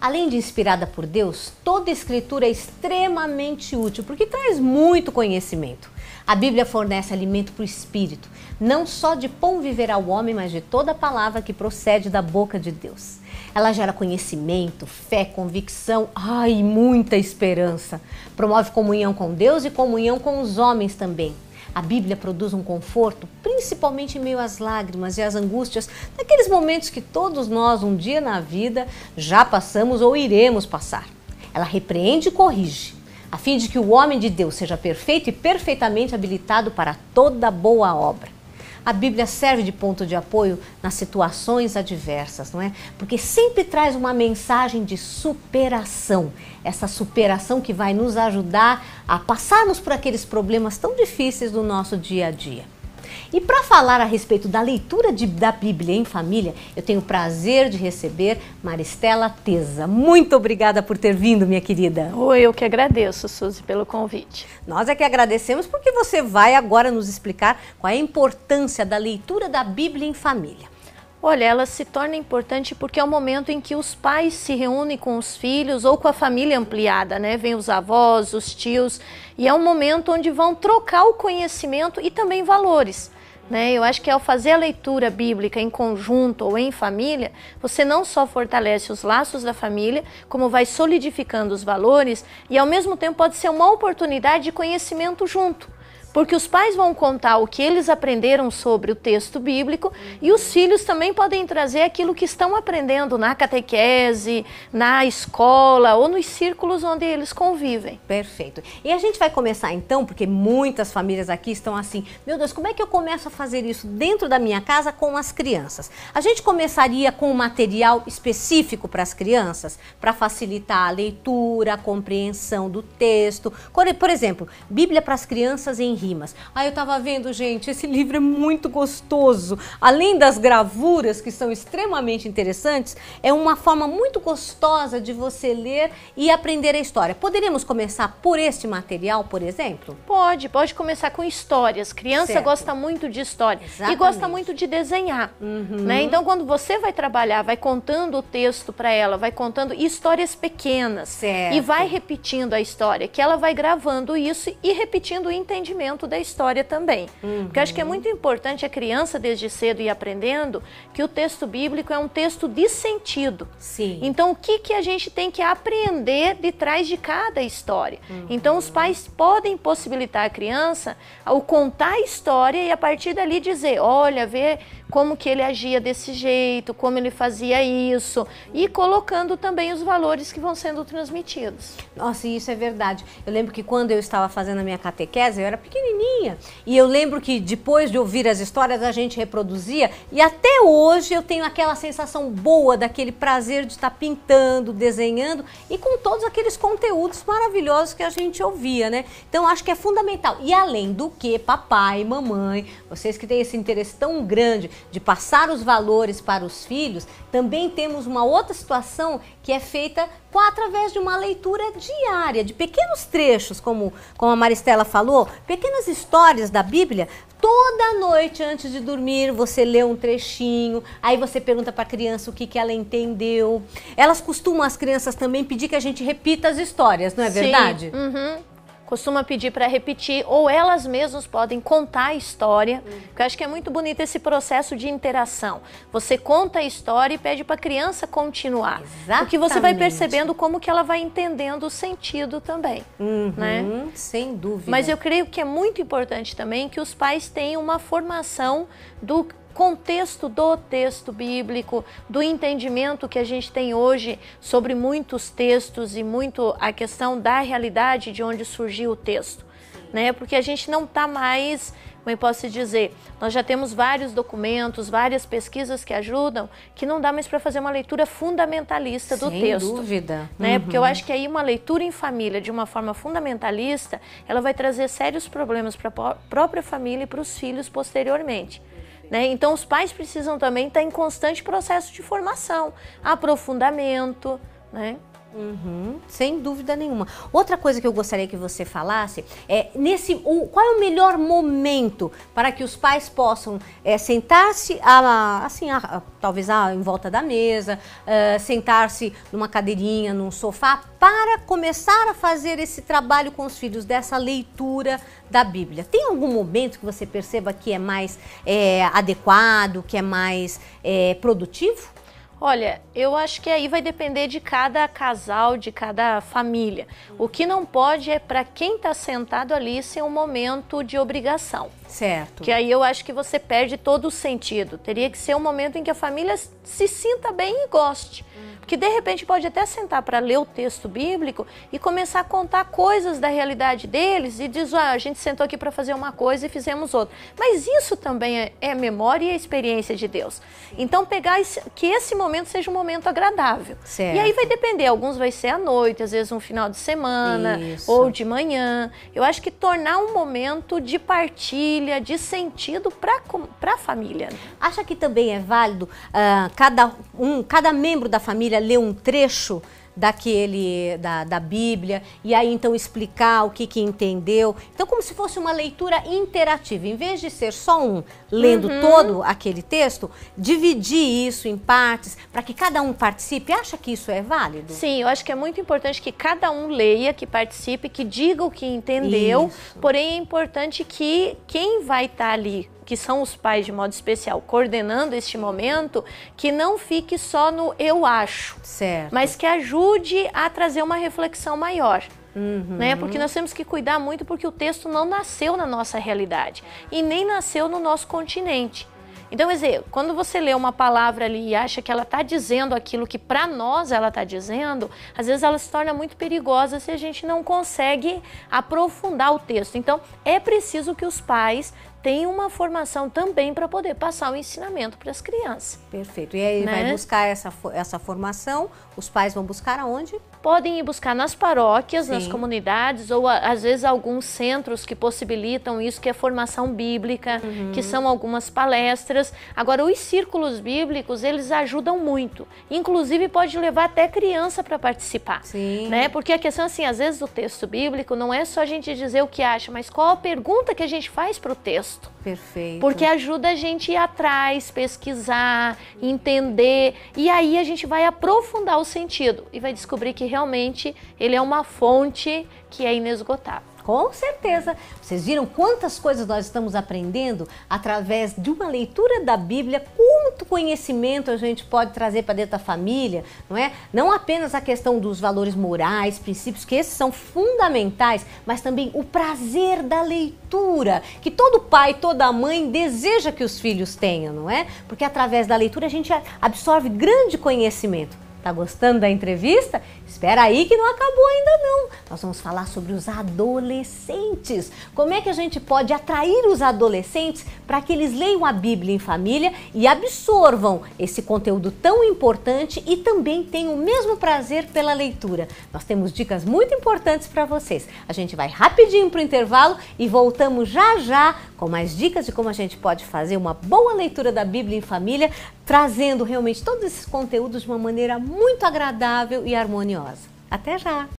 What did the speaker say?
Além de inspirada por Deus, toda escritura é extremamente útil porque traz muito conhecimento. A Bíblia fornece alimento para o espírito. Não só de pão viverá o homem, mas de toda palavra que procede da boca de Deus. Ela gera conhecimento, fé, convicção, e muita esperança. Promove comunhão com Deus e comunhão com os homens também. A Bíblia produz um conforto, principalmente em meio às lágrimas e às angústias, naqueles momentos que todos nós, um dia na vida, já passamos ou iremos passar. Ela repreende e corrige, a fim de que o homem de Deus seja perfeito e perfeitamente habilitado para toda boa obra. A Bíblia serve de ponto de apoio nas situações adversas, não é? Porque sempre traz uma mensagem de superação. Essa superação que vai nos ajudar a passarmos por aqueles problemas tão difíceis do nosso dia a dia. E para falar a respeito da leitura da Bíblia em família, eu tenho o prazer de receber Maristela Teza. Muito obrigada por ter vindo, minha querida. Oi, eu que agradeço, Suzy, pelo convite. Nós é que agradecemos porque você vai agora nos explicar qual é a importância da leitura da Bíblia em família. Olha, ela se torna importante porque é o momento em que os pais se reúnem com os filhos ou com a família ampliada, né? Vem os avós, os tios, e é um momento onde vão trocar o conhecimento e também valores. Eu acho que ao fazer a leitura bíblica em conjunto ou em família, você não só fortalece os laços da família, como vai solidificando os valores e ao mesmo tempo pode ser uma oportunidade de conhecimento junto. Porque os pais vão contar o que eles aprenderam sobre o texto bíblico e os filhos também podem trazer aquilo que estão aprendendo na catequese, na escola ou nos círculos onde eles convivem. Perfeito. E a gente vai começar então, porque muitas famílias aqui estão assim, meu Deus, como é que eu começo a fazer isso dentro da minha casa com as crianças? A gente começaria com um material específico para as crianças, para facilitar a leitura, a compreensão do texto. Por exemplo, Bíblia para as crianças em rimas. Eu estava vendo, gente, esse livro é muito gostoso. Além das gravuras, que são extremamente interessantes, é uma forma muito gostosa de você ler e aprender a história. Poderíamos começar por este material, por exemplo? Pode começar com histórias. Criança gosta muito de história. Exatamente. E gosta muito de desenhar. Então, quando você vai trabalhar, vai contando o texto para ela, vai contando histórias pequenas. Certo. E vai repetindo a história, que ela vai gravando isso e repetindo o entendimento da história também. Porque eu acho que é muito importante a criança desde cedo ir aprendendo que o texto bíblico é um texto de sentido. Sim. Então o que a gente tem que aprender de trás de cada história? Então os pais podem possibilitar a criança ao contar a história e a partir dali dizer, olha, ver como que ele agia desse jeito, como ele fazia isso e colocando também os valores que vão sendo transmitidos. Nossa, isso é verdade. Eu lembro que quando eu estava fazendo a minha catequese, eu era pequenininha e eu lembro que depois de ouvir as histórias a gente reproduzia e até hoje eu tenho aquela sensação boa daquele prazer de estar pintando, desenhando e com todos aqueles conteúdos maravilhosos que a gente ouvia, né? Então acho que é fundamental. E além do que, papai, mamãe, vocês que têm esse interesse tão grande de passar os valores para os filhos, também temos uma outra situação que é feita através de uma leitura diária, de pequenos trechos, como a Maristela falou, pequenas histórias da Bíblia. Toda noite antes de dormir você lê um trechinho, aí você pergunta para a criança o que ela entendeu. Elas costumam, as crianças também, pedir que a gente repita as histórias, não é verdade? Costuma pedir para repetir, ou elas mesmas podem contar a história, porque eu acho que é muito bonito esse processo de interação. Você conta a história e pede para a criança continuar. Exatamente. Porque você vai percebendo como que ela vai entendendo o sentido também. Né? Sem dúvida. Mas eu creio que é muito importante também que os pais tenham uma formação do contexto do texto bíblico, do entendimento que a gente tem hoje sobre muitos textos e muito a questão da realidade de onde surgiu o texto, né? Porque a gente não está mais, como eu posso dizer, nós já temos vários documentos, várias pesquisas que ajudam, que não dá mais para fazer uma leitura fundamentalista do texto. Sem dúvida. Né? Porque eu acho que aí uma leitura em família de uma forma fundamentalista, ela vai trazer sérios problemas para a própria família e para os filhos posteriormente. Então os pais precisam também estar em constante processo de formação, aprofundamento, né? Sem dúvida nenhuma. Outra coisa que eu gostaria que você falasse é qual é o melhor momento para que os pais possam sentar-se talvez em volta da mesa, sentar-se numa cadeirinha, num sofá, para começar a fazer esse trabalho com os filhos dessa leitura da Bíblia. Tem algum momento que você perceba que é mais adequado, que é mais produtivo? Olha, eu acho que aí vai depender de cada casal, de cada família. O que não pode é para quem está sentado ali ser um momento de obrigação. Certo. Que aí eu acho que você perde todo o sentido. Teria que ser um momento em que a família se sinta bem e goste. Porque de repente pode até sentar para ler o texto bíblico e começar a contar coisas da realidade deles e diz, a gente sentou aqui para fazer uma coisa e fizemos outra. Mas isso também é memória e a experiência de Deus. Então que esse momento seja um momento agradável. Certo. E aí vai depender, alguns vai ser à noite, às vezes um final de semana ou de manhã. Eu acho que tornar um momento de partilha, de sentido para a família. Acha que também é válido cada membro da família ler um trecho da Bíblia e aí então explicar o que entendeu? Então como se fosse uma leitura interativa, em vez de ser só um lendo todo aquele texto, dividir isso em partes para que cada um participe. Acha que isso é válido? Sim, eu acho que é muito importante que cada um leia, que participe, que diga o que entendeu, porém é importante que quem vai estar ali, que são os pais de modo especial, coordenando este momento, que não fique só no eu acho, certo, mas que ajude a trazer uma reflexão maior. Né? Porque nós temos que cuidar muito porque o texto não nasceu na nossa realidade e nem nasceu no nosso continente. Então, quer dizer, quando você lê uma palavra ali e acha que ela está dizendo aquilo que para nós ela está dizendo, às vezes ela se torna muito perigosa se a gente não consegue aprofundar o texto. Então, é preciso que os pais tenham uma formação também para poder passar o ensinamento para as crianças. Perfeito. E aí vai buscar essa formação, os pais vão buscar aonde? Podem ir buscar nas paróquias, nas comunidades, ou às vezes alguns centros que possibilitam isso, que é formação bíblica, que são algumas palestras. Agora, os círculos bíblicos, eles ajudam muito. Inclusive, pode levar até criança para participar. Né? Porque a questão, assim, às vezes o texto bíblico não é só a gente dizer o que acha, mas qual a pergunta que a gente faz para o texto. Perfeito. Porque ajuda a gente a ir atrás, pesquisar, entender, e aí a gente vai aprofundar o sentido e vai descobrir que realmente ele é uma fonte que é inesgotável. Com certeza. Vocês viram quantas coisas nós estamos aprendendo através de uma leitura da Bíblia, quanto conhecimento a gente pode trazer para dentro da família, não é? Não apenas a questão dos valores morais, princípios, que esses são fundamentais, mas também o prazer da leitura, que todo pai, toda mãe deseja que os filhos tenham, não é? Porque através da leitura a gente absorve grande conhecimento. Tá gostando da entrevista? Espera aí que não acabou ainda não. Nós vamos falar sobre os adolescentes. Como é que a gente pode atrair os adolescentes para que eles leiam a Bíblia em família e absorvam esse conteúdo tão importante e também tenham o mesmo prazer pela leitura. Nós temos dicas muito importantes para vocês. A gente vai rapidinho para o intervalo e voltamos já já com mais dicas de como a gente pode fazer uma boa leitura da Bíblia em família, trazendo realmente todos esses conteúdos de uma maneira muito agradável e harmoniosa. Até já!